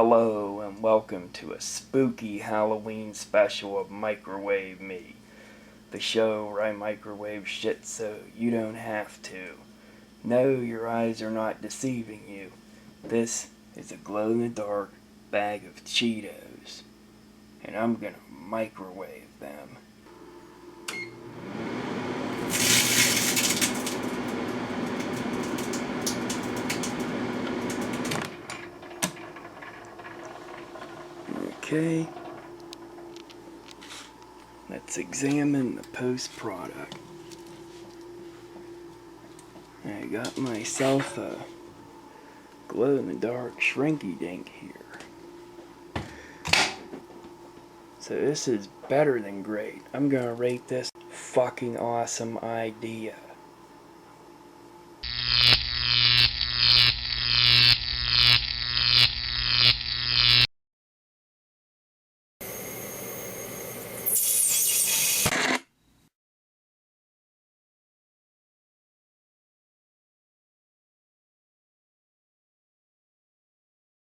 Hello and welcome to a spooky Halloween special of Microwave Me, the show where I microwave shit so you don't have to. No, your eyes are not deceiving you. This is a glow-in-the-dark bag of Cheetos, and I'm gonna microwave them. Okay, let's examine the post-product. I got myself a glow-in-the-dark shrinky-dink here. So this is better than great. I'm gonna rate this fucking awesome idea.